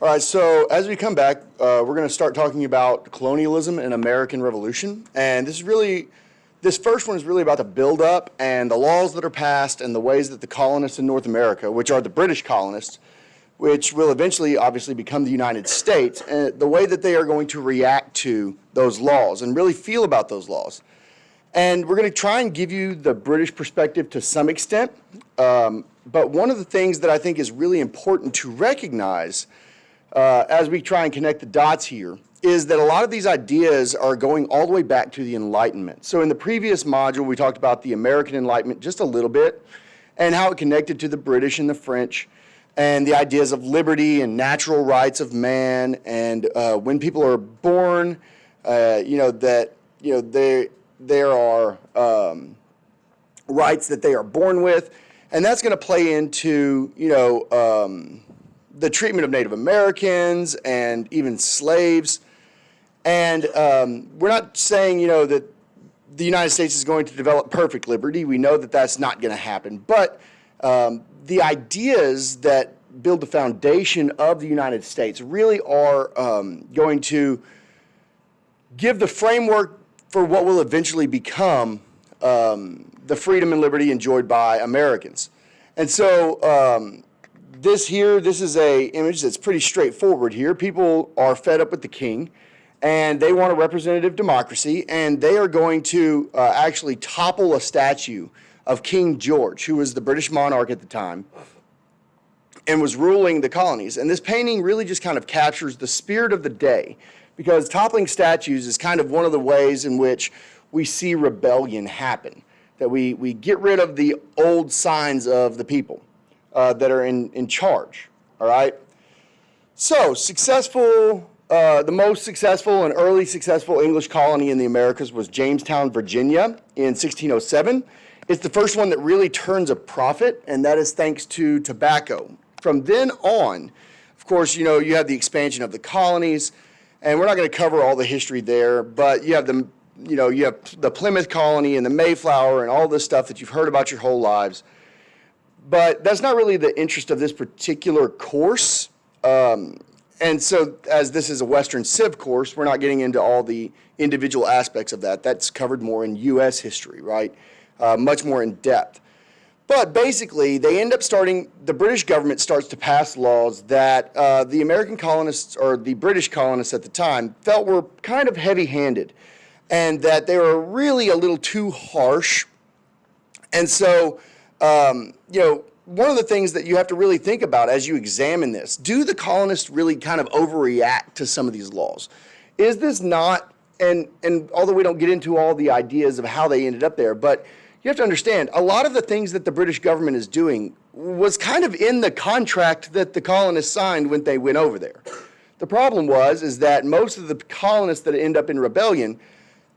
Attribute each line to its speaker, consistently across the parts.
Speaker 1: All right, so as we come back, we're going to start talking about colonialism and American Revolution. And this first one is really about the buildup and the laws that are passed and the ways that the colonists in North America, which are the British colonists, which will eventually obviously become the United States, and the way that they are going to react to those laws and really feel about those laws. And we're going to try and give you the British perspective to some extent. But one of the things that I think is really important to recognize as we try and connect the dots here is that a lot of these ideas are going all the way back to the Enlightenment. So in the previous module, we talked about the American Enlightenment just a little bit and how it connected to the British and the French and the ideas of liberty and natural rights of man. And when people are born, there are rights that they are born with. And that's going to play into, the treatment of Native Americans and even slaves. And we're not saying, that the United States is going to develop perfect liberty. We know that that's not going to happen. But the ideas that build the foundation of the United States really are going to give the framework for what will eventually become the freedom and liberty enjoyed by Americans. And so this is a image that's pretty straightforward here. People are fed up with the king, and they want a representative democracy, and they are going to actually topple a statue of King George, who was the British monarch at the time and was ruling the colonies. And this painting really just kind of captures the spirit of the day, because toppling statues is kind of one of the ways in which we see rebellion happen, that we get rid of the old signs of the people that are in charge, all right? So the most successful and early successful English colony in the Americas was Jamestown, Virginia in 1607. It's the first one that really turns a profit, and that is thanks to tobacco. From then on, of course, you have the expansion of the colonies, and we're not going to cover all the history there, but you have the Plymouth colony and the Mayflower and all this stuff that you've heard about your whole lives. But that's not really the interest of this particular course. And so as this is a Western Civ course, we're not getting into all the individual aspects of that. That's covered more in U.S. history, right? Much more in depth. But basically, the British government starts to pass laws that the American colonists, or the British colonists at the time, felt were kind of heavy-handed, and that they were really a little too harsh. And so, one of the things that you have to really think about as you examine this, do the colonists really kind of overreact to some of these laws? Is this not, and although we don't get into all the ideas of how they ended up there, but you have to understand, a lot of the things that the British government is doing was kind of in the contract that the colonists signed when they went over there. The problem is that most of the colonists that end up in rebellion,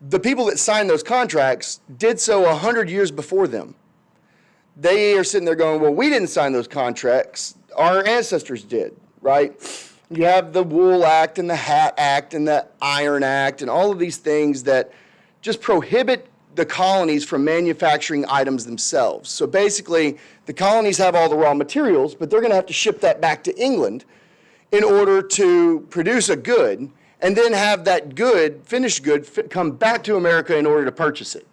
Speaker 1: the people that signed those contracts did so 100 years before them. They are sitting there going, well, we didn't sign those contracts. Our ancestors did, right? You have the Wool Act and the Hat Act and the Iron Act and all of these things that just prohibit the colonies from manufacturing items themselves. So basically, the colonies have all the raw materials, but they're going to have to ship that back to England in order to produce a good, and then have that good, finished good, come back to America in order to purchase it.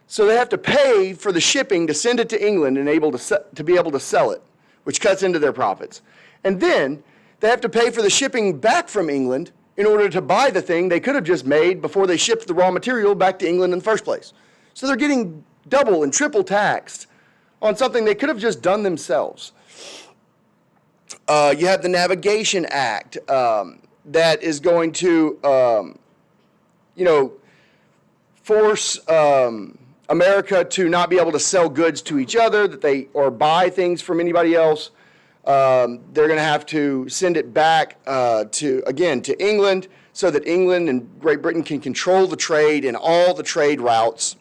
Speaker 1: So they have to pay for the shipping to send it to England and to be able to sell it, which cuts into their profits. And then they have to pay for the shipping back from England in order to buy the thing they could have just made before they shipped the raw material back to England in the first place. So they're getting double and triple taxed on something they could have just done themselves. You have the Navigation Act that is going to, force America to not be able to sell goods to each other or buy things from anybody else. They're going to have to send it back to England so that England and Great Britain can control the trade and all the trade routes.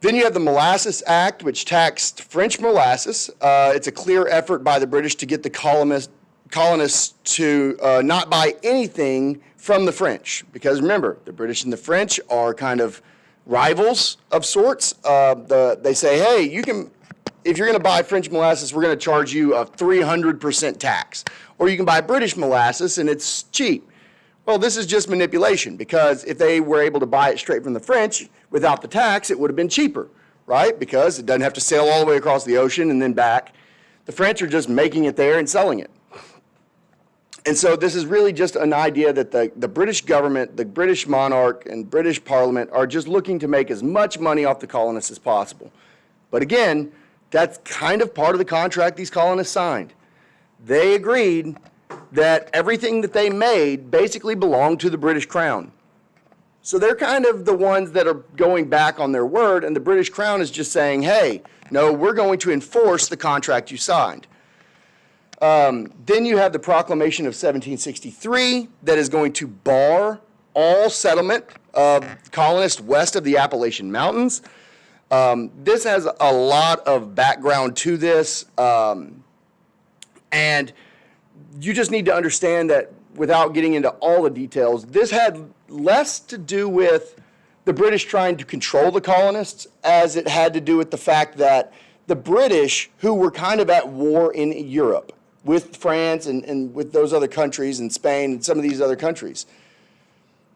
Speaker 1: Then you have the Molasses Act, which taxed French molasses. It's a clear effort by the British to get the colonists to not buy anything from the French. Because remember, the British and the French are kind of rivals of sorts. They say, hey, you can if you're going to buy French molasses, we're going to charge you a 300% tax. Or you can buy British molasses and it's cheap. Well, this is just manipulation, because if they were able to buy it straight from the French without the tax, it would have been cheaper, right? Because it doesn't have to sail all the way across the ocean and then back. The French are just making it there and selling it. And so this is really just an idea that the British government, the British monarch, and British Parliament are just looking to make as much money off the colonists as possible. But again, that's kind of part of the contract these colonists signed. They agreed that everything that they made basically belonged to the British Crown. So they're kind of the ones that are going back on their word, and the British Crown is just saying, hey, no, we're going to enforce the contract you signed. Then you have the Proclamation of 1763 that is going to bar all settlement of colonists west of the Appalachian Mountains. This has a lot of background to this, and you just need to understand that without getting into all the details, this had less to do with the British trying to control the colonists as it had to do with the fact that the British, who were kind of at war in Europe with France and with those other countries and Spain and some of these other countries,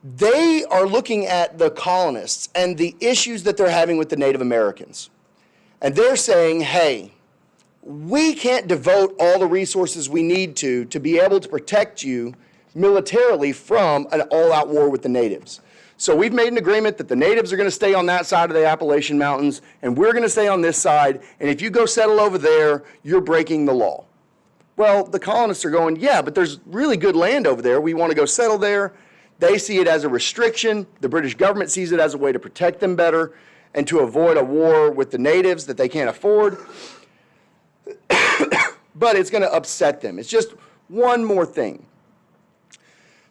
Speaker 1: they are looking at the colonists and the issues that they're having with the Native Americans. And they're saying, hey, we can't devote all the resources we need to be able to protect you militarily from an all-out war with the natives. So we've made an agreement that the natives are going to stay on that side of the Appalachian Mountains, and we're going to stay on this side, and if you go settle over there, you're breaking the law. Well, the colonists are going, yeah, but there's really good land over there. We want to go settle there. They see it as a restriction. The British government sees it as a way to protect them better and to avoid a war with the natives that they can't afford. But it's going to upset them. It's just one more thing.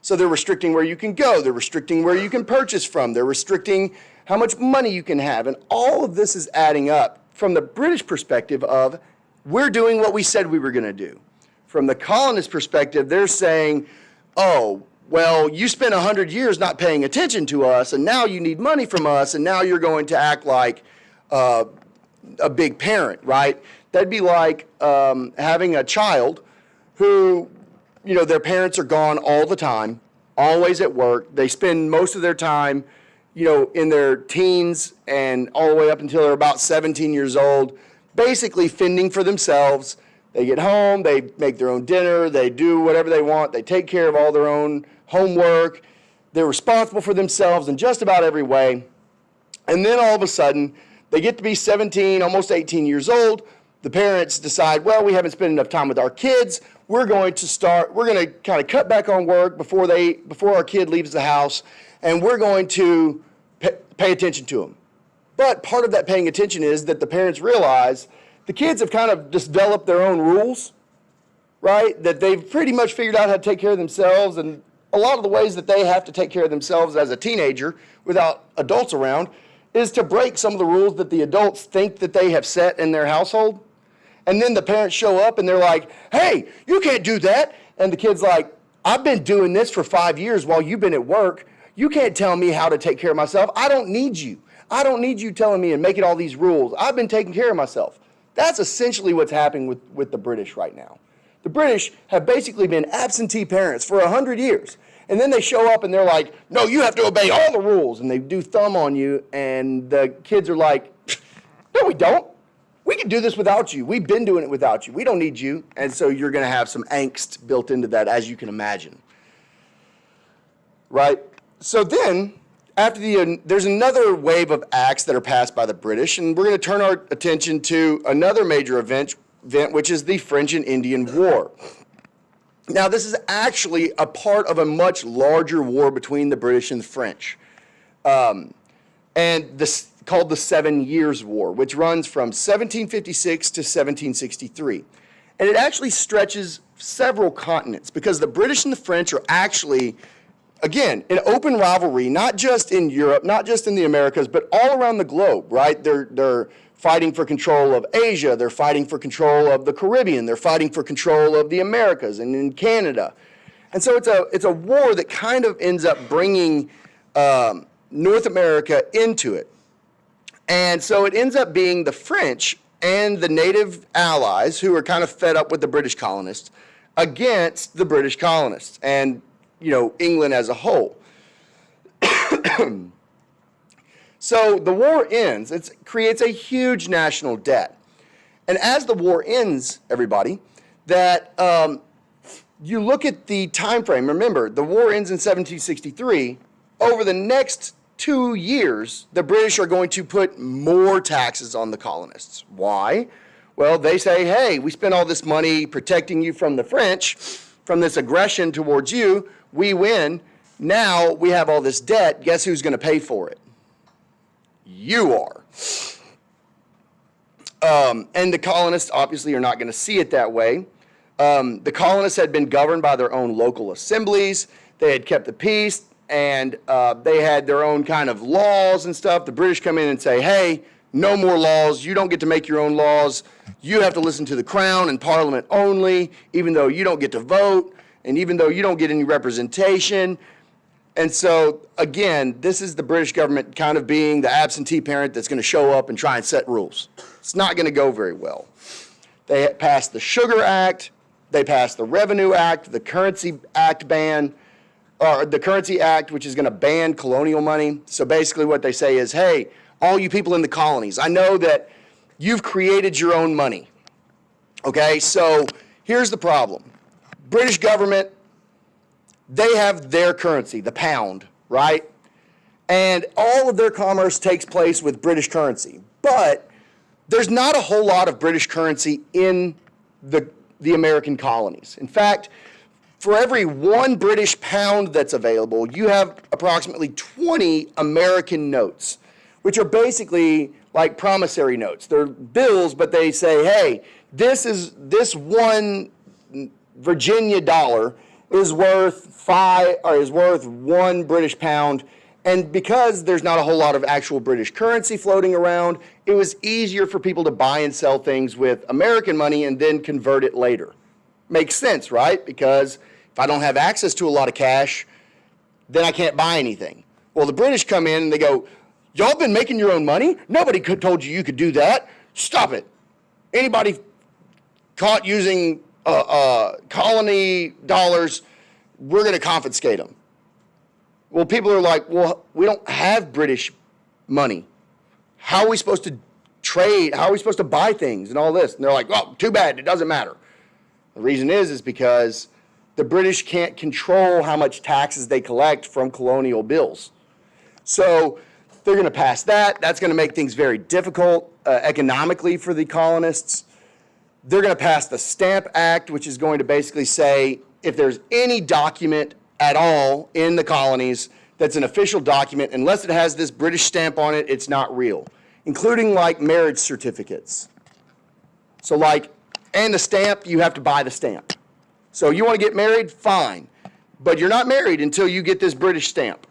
Speaker 1: So they're restricting where you can go. They're restricting where you can purchase from. They're restricting how much money you can have. And all of this is adding up from the British perspective of, we're doing what we said we were going to do. From the colonist perspective, they're saying, oh, well, you spent 100 years not paying attention to us, and now you need money from us, and now you're going to act like a big parent, right? That'd be like having a child who, you know, their parents are gone all the time, always at work. They spend most of their time, you know, in their teens and all the way up until they're about 17 years old, basically fending for themselves. They get home, they make their own dinner, they do whatever they want, they take care of all their own homework. They're responsible for themselves in just about every way. And then all of a sudden, they get to be 17, almost 18 years old. The parents decide, well, we haven't spent enough time with our kids. We're going to kind of cut back on work before our kid leaves the house, and we're going to pay attention to them. But part of that paying attention is that the parents realize the kids have kind of just developed their own rules, right? That they've pretty much figured out how to take care of themselves, and a lot of the ways that they have to take care of themselves as a teenager without adults around is to break some of the rules that the adults think that they have set in their household. And then the parents show up and they're like, hey, you can't do that. And the kid's like, I've been doing this for 5 years while you've been at work. You can't tell me how to take care of myself. I don't need you. I don't need you telling me and making all these rules. I've been taking care of myself. That's essentially what's happening with the British right now. The British have basically been absentee parents for 100 years. And then they show up and they're like, no, you have to obey all the rules. And they do thumb on you. And the kids are like, no, we don't. We can do this without you. We've been doing it without you. We don't need you. And so you're going to have some angst built into that, as you can imagine. Right? So then, there's another wave of acts that are passed by the British, and we're going to turn our attention to another major event, which is the French and Indian War. Now, this is actually a part of a much larger war between the British and the French. And this called the 7 Years' War, which runs from 1756 to 1763. And it actually stretches several continents because the British and the French are actually, again, in open rivalry, not just in Europe, not just in the Americas, but all around the globe, right? They're fighting for control of Asia. They're fighting for control of the Caribbean. They're fighting for control of the Americas and in Canada. And so it's a war that kind of ends up bringing North America into it. And so it ends up being the French and the native allies who are kind of fed up with the British colonists against the British colonists and, England as a whole. So the war ends. It creates a huge national debt. And as the war ends, everybody, that you look at the time frame. Remember, the war ends in 1763. Over the next 2 years, the British are going to put more taxes on the colonists. Why? Well, they say, hey, we spent all this money protecting you from the French, from this aggression towards you. We win. Now we have all this debt. Guess who's going to pay for it? You are. And the colonists obviously are not going to see it that way. The colonists had been governed by their own local assemblies. They had kept the peace, and they had their own kind of laws and stuff. The British come in and say, hey, no more laws. You don't get to make your own laws. You have to listen to the Crown and Parliament only, even though you don't get to vote, and even though you don't get any representation. And so, again, this is the British government kind of being the absentee parent that's going to show up and try and set rules. It's not going to go very well. They passed the Sugar Act. They passed the Revenue Act, the Currency Act the Currency Act, which is going to ban colonial money. So basically what they say is, hey, all you people in the colonies, I know that you've created your own money. Okay, so here's the problem. British government, they have their currency, the pound, right? And all of their commerce takes place with British currency. But there's not a whole lot of British currency in the American colonies. In fact, for every 1 British pound that's available, you have approximately 20 American notes, which are basically like promissory notes. They're bills, but they say, hey, this 1 Virginia dollar is worth 1 British pound. And because there's not a whole lot of actual British currency floating around, it was easier for people to buy and sell things with American money and then convert it later. Makes sense, right? Because if I don't have access to a lot of cash, then I can't buy anything. Well, the British come in and they go, y'all been making your own money? Nobody told you could do that. Stop it. Anybody caught using colony dollars, we're going to confiscate them. Well, people are like, well, we don't have British money. How are we supposed to trade? How are we supposed to buy things and all this? And they're like, well, too bad, it doesn't matter. The reason is because the British can't control how much taxes they collect from colonial bills. So they're going to pass that. That's going to make things very difficult economically for the colonists. They're going to pass the Stamp Act, which is going to basically say if there's any document at all in the colonies that's an official document, unless it has this British stamp on it, it's not real, including like marriage certificates. So and the stamp, you have to buy the stamp. So you want to get married? Fine. But you're not married until you get this British stamp.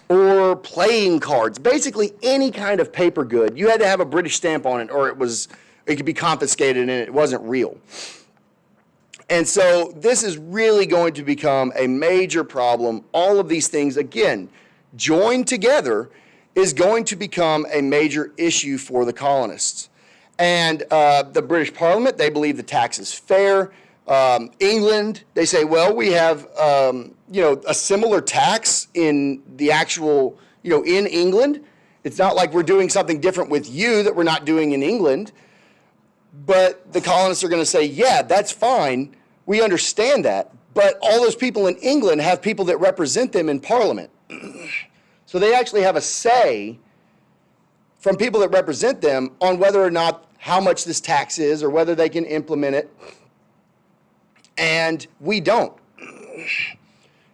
Speaker 1: Or playing cards, basically any kind of paper good. You had to have a British stamp on it or it could be confiscated and it wasn't real. And so this is really going to become a major problem. All of these things, again, joined together, is going to become a major issue for the colonists. And the British Parliament, they believe the tax is fair. England, they say, well, we have a similar tax in the actual, in England. It's not like we're doing something different with you that we're not doing in England. But the colonists are going to say, yeah, that's fine. We understand that. But all those people in England have people that represent them in Parliament. So they actually have a say from people that represent them on whether or not how much this tax is or whether they can implement it. And we don't.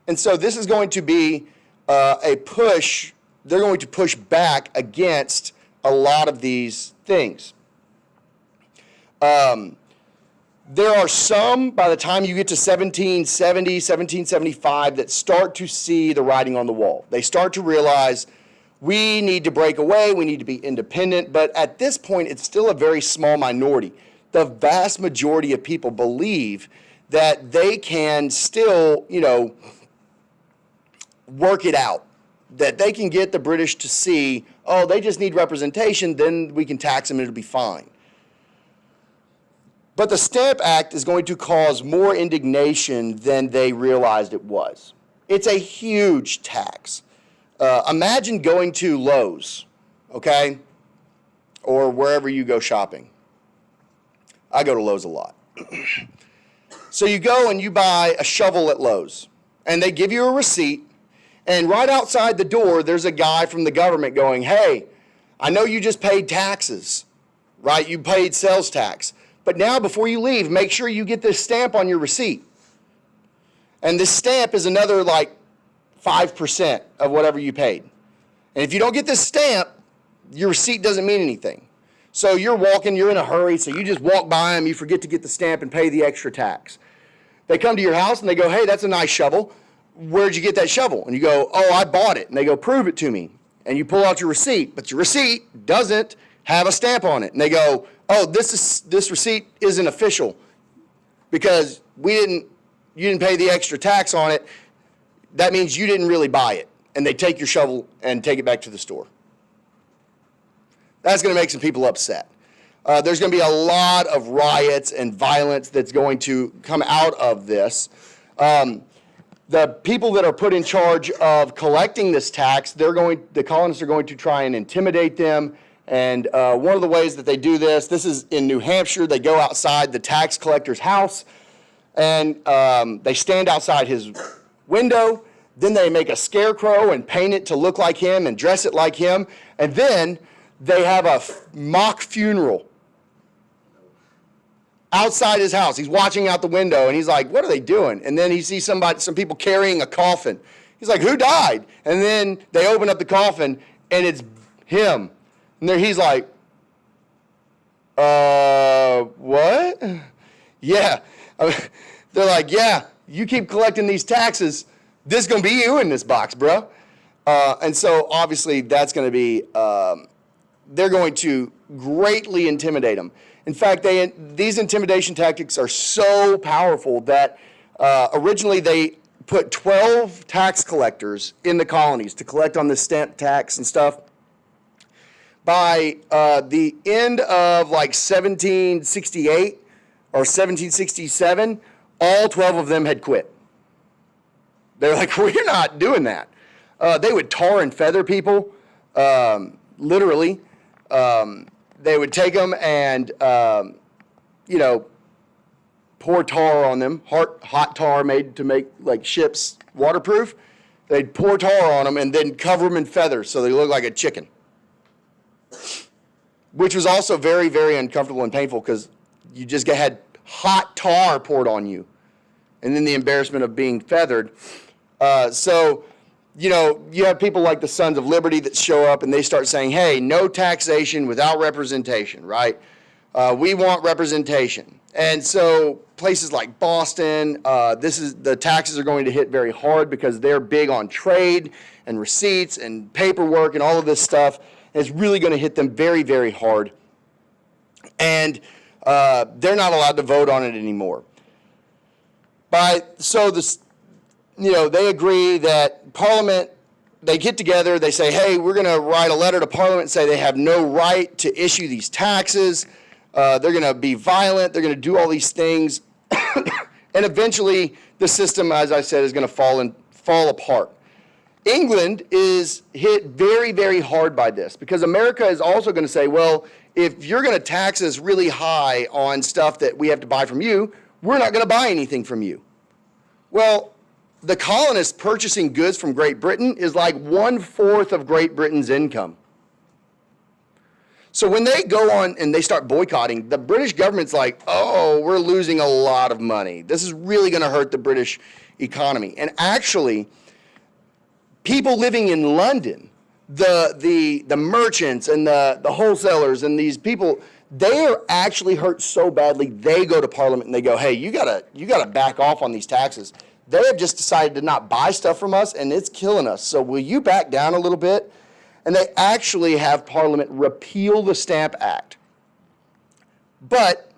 Speaker 1: And so this is going to be a push. They're going to push back against a lot of these things. There are some, by the time you get to 1770, 1775, that start to see the writing on the wall. They start to realize we need to break away, we need to be independent, but at this point, it's still a very small minority. The vast majority of people believe that they can still, work it out, that they can get the British to see, oh, they just need representation, then we can tax them and it'll be fine. But the Stamp Act is going to cause more indignation than they realized it was. It's a huge tax. Imagine going to Lowe's, okay, or wherever you go shopping. I go to Lowe's a lot. So you go and you buy a shovel at Lowe's, and they give you a receipt, and right outside the door, there's a guy from the government going, hey, I know you just paid taxes, right? You paid sales tax. But now before you leave, make sure you get this stamp on your receipt. And this stamp is another like 5% of whatever you paid. And if you don't get this stamp, your receipt doesn't mean anything. So you're walking, you're in a hurry, so you just walk by them, you forget to get the stamp and pay the extra tax. They come to your house and they go, hey, that's a nice shovel. Where'd you get that shovel? And you go, oh, I bought it. And they go, prove it to me. And you pull out your receipt, but your receipt doesn't have a stamp on it. And they go, oh, this receipt isn't official because you didn't pay the extra tax on it. That means you didn't really buy it. And they take your shovel and take it back to the store. That's going to make some people upset. There's going to be a lot of riots and violence that's going to come out of this. The people that are put in charge of collecting this tax, the colonists are going to try and intimidate them. And one of the ways that they do this is in New Hampshire. They go outside the tax collector's house, and they stand outside his window. Then they make a scarecrow and paint it to look like him and dress it like him. And then they have a mock funeral outside his house. He's watching out the window, and he's like, what are they doing? And then he sees some people carrying a coffin. He's like, who died? And then they open up the coffin, and it's him. And he's like, what? Yeah. They're like, yeah, you keep collecting these taxes. This is going to be you in this box, bro. And so obviously that's going to be, they're going to greatly intimidate them. In fact, these intimidation tactics are so powerful that originally they put 12 tax collectors in the colonies to collect on the stamp tax and stuff. By the end of like 1768 or 1767, all 12 of them had quit. They're like, we're not doing that. They would tar and feather people, literally. They would take them and, pour tar on them, hot tar made to make like ships waterproof. They'd pour tar on them and then cover them in feathers so they look like a chicken, which was also very, very uncomfortable and painful because you just had hot tar poured on you and then the embarrassment of being feathered. You have people like the Sons of Liberty that show up and they start saying, hey, no taxation without representation, right? We want representation. And so places like Boston, the taxes are going to hit very hard because they're big on trade and receipts and paperwork and all of this stuff. And it's really going to hit them very, very hard. And they're not allowed to vote on it anymore. They agree that Parliament, they get together, they say, hey, we're going to write a letter to Parliament and say they have no right to issue these taxes. They're going to be violent. They're going to do all these things. And eventually, the system, as I said, is going to fall apart. England is hit very, very hard by this because America is also going to say, well, if you're going to tax us really high on stuff that we have to buy from you, we're not going to buy anything from you. Well, the colonists purchasing goods from Great Britain is like 1/4 of Great Britain's income. So when they go on and they start boycotting, the British government's like, oh, we're losing a lot of money. This is really going to hurt the British economy. And actually, people living in London, the merchants and the wholesalers and these people, they are actually hurt so badly, they go to Parliament and they go, hey, you gotta back off on these taxes. They have just decided to not buy stuff from us, and it's killing us. So will you back down a little bit? And they actually have Parliament repeal the Stamp Act. But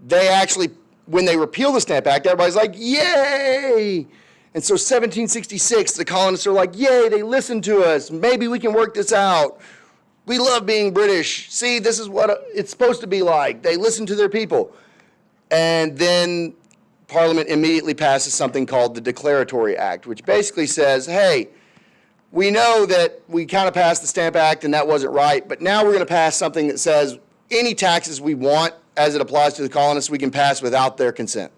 Speaker 1: when they repeal the Stamp Act, everybody's like, yay! And so 1766, the colonists are like, yay, they listened to us. Maybe we can work this out. We love being British. See, this is what it's supposed to be like. They listen to their people. And then Parliament immediately passes something called the Declaratory Act, which basically says, hey, we know that we kind of passed the Stamp Act and that wasn't right, but now we're going to pass something that says any taxes we want as it applies to the colonists we can pass without their consent.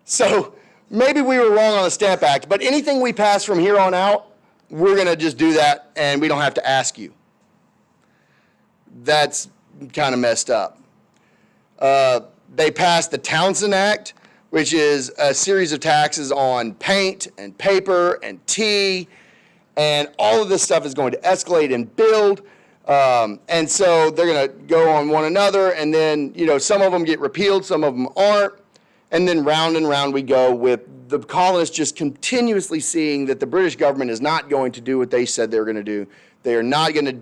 Speaker 1: So maybe we were wrong on the Stamp Act, but anything we pass from here on out, we're going to just do that and we don't have to ask you. That's kind of messed up. They passed the Townshend Act, which is a series of taxes on paint and paper and tea, and all of this stuff is going to escalate and build. And so they're going to go on one another, and then, you know, some of them get repealed, some of them aren't, and then round and round we go with the colonists just continuously seeing that the British government is not going to do what they said they were going to do. They are not going to,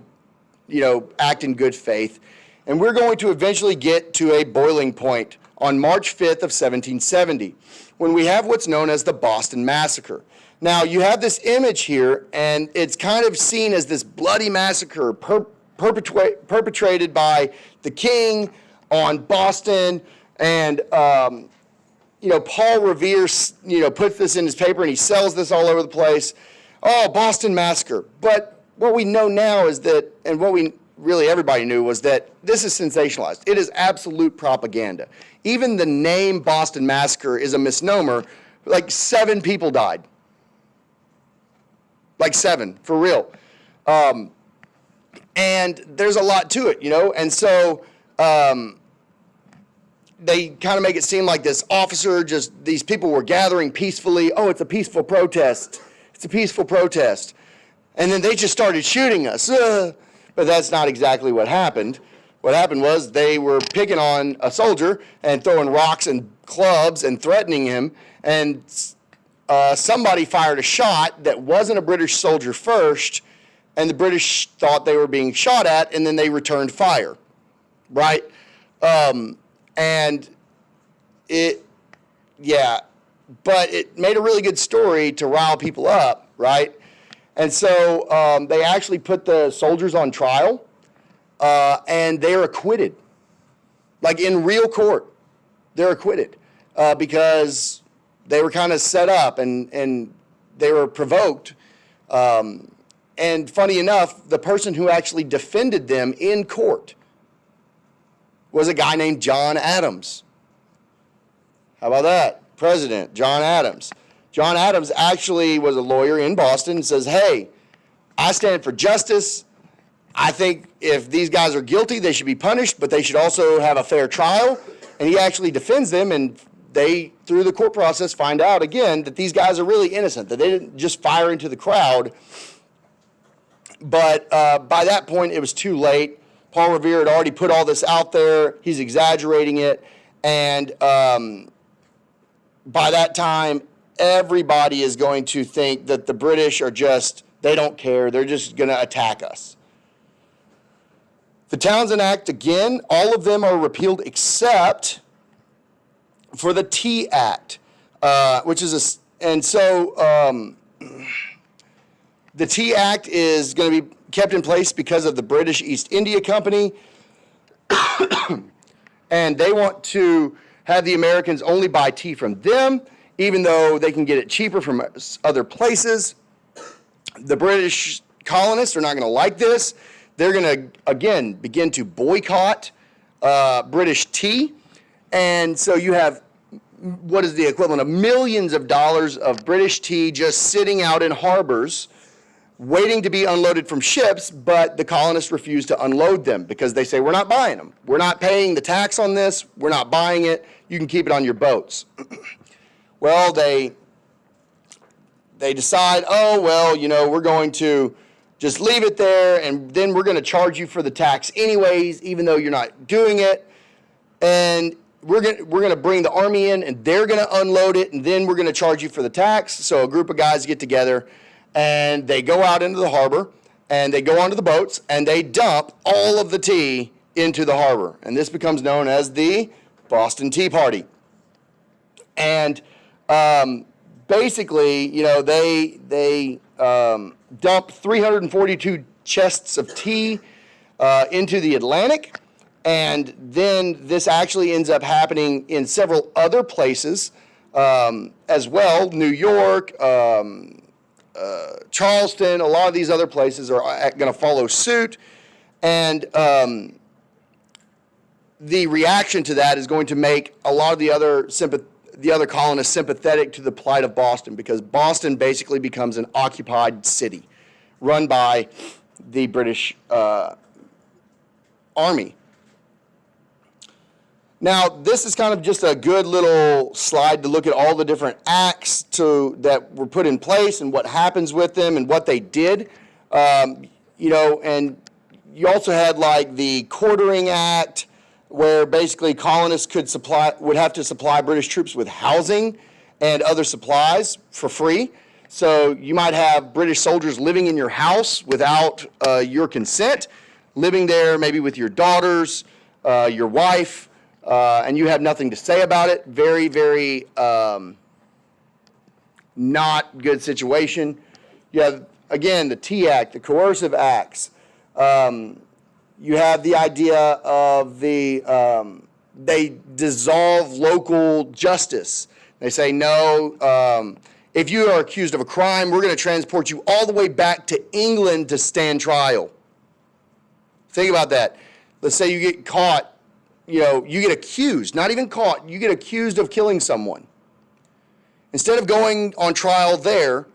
Speaker 1: you know, act in good faith. And we're going to eventually get to a boiling point on March 5th of 1770, when we have what's known as the Boston Massacre. Now, you have this image here, and it's kind of seen as this bloody massacre perpetrated by the king on Boston, and you know, Paul Revere, you know, puts this in his paper, and he sells this all over the place. Oh, Boston Massacre. But what we know now is that, and what we really everybody knew, was that this is sensationalized. It is absolute propaganda. Even the name Boston Massacre is a misnomer. Like 7 people died. Like 7, for real. And there's a lot to it, you know? And so they kind of make it seem like this officer, just these people were gathering peacefully. Oh, it's a peaceful protest. It's a peaceful protest. And then they just started shooting us. But that's not exactly what happened. What happened was they were picking on a soldier and throwing rocks and clubs and threatening him. And somebody fired a shot that wasn't a British soldier first, and the British thought they were being shot at, and then they returned fire, right? And it, yeah, but it made a really good story to rile people up, right? And so they actually put the soldiers on trial, and they're acquitted. Like in real court, they're acquitted because they were kind of set up and they were provoked. And funny enough, the person who actually defended them in court was a guy named John Adams. How about that? President John Adams. John Adams actually was a lawyer in Boston and says, hey, I stand for justice. I think if these guys are guilty, they should be punished, but they should also have a fair trial. And he actually defends them, and they, through the court process, find out again that these guys are really innocent, that they didn't just fire into the crowd. But by that point, it was too late. Paul Revere had already put all this out there. He's exaggerating it. And by that time, everybody is going to think that the British are just, they don't care. They're just going to attack us. The Townshend Act, again, all of them are repealed except for the Tea Act, which is and so the Tea Act is going to be kept in place because of the British East India Company, and they want to have the Americans only buy tea from them, even though they can get it cheaper from other places. The British colonists are not going to like this. They're going to, again, begin to boycott British tea. And so you have what is the equivalent of millions of dollars of British tea just sitting out in harbors waiting to be unloaded from ships, but the colonists refuse to unload them because they say, we're not buying them. We're not paying the tax on this. We're not buying it. You can keep it on your boats. Well, they decide, oh, well, you know, we're going to just leave it there, and then we're going to charge you for the tax anyways, even though you're not doing it. And we're going to bring the army in, and they're going to unload it, and then we're going to charge you for the tax. So a group of guys get together, and they go out into the harbor, and they go onto the boats, and they dump all of the tea into the harbor. And this becomes known as the Boston Tea Party. And basically, you know, they dump 342 chests of tea into the Atlantic, And then this actually ends up happening in several other places as well. New York, Charleston, a lot of these other places are going to follow suit. And the reaction to that is going to make a lot of the other colonists sympathetic to the plight of Boston, because Boston basically becomes an occupied city run by the British Army. Now, this is kind of just a good little slide to look at all the different acts that were put in place and what happens with them and what they did. And you also had like the Quartering Act, where basically colonists would have to supply British troops with housing and other supplies for free. So you might have British soldiers living in your house without your consent, living there maybe with your daughters, your wife, and you have nothing to say about it. Very, very not good situation. You have, again, the Tea Act, the coercive acts. You have the idea of they dissolve local justice. They say, no, if you are accused of a crime, we're going to transport you all the way back to England to stand trial. Think about that. Let's say you get caught, you get accused, not even caught, you get accused of killing someone. Instead of going on trial there,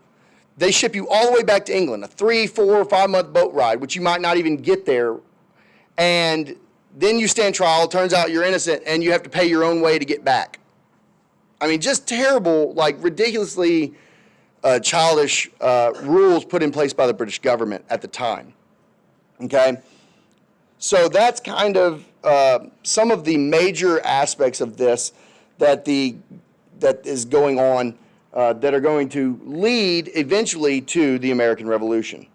Speaker 1: they ship you all the way back to England, a 3, 4, 5 month boat ride, which you might not even get there. And then you stand trial, turns out you're innocent, and you have to pay your own way to get back. I mean, just terrible, like ridiculously childish rules put in place by the British government at the time. Okay? So that's kind of some of the major aspects of this that is going on that are going to lead eventually to the American Revolution.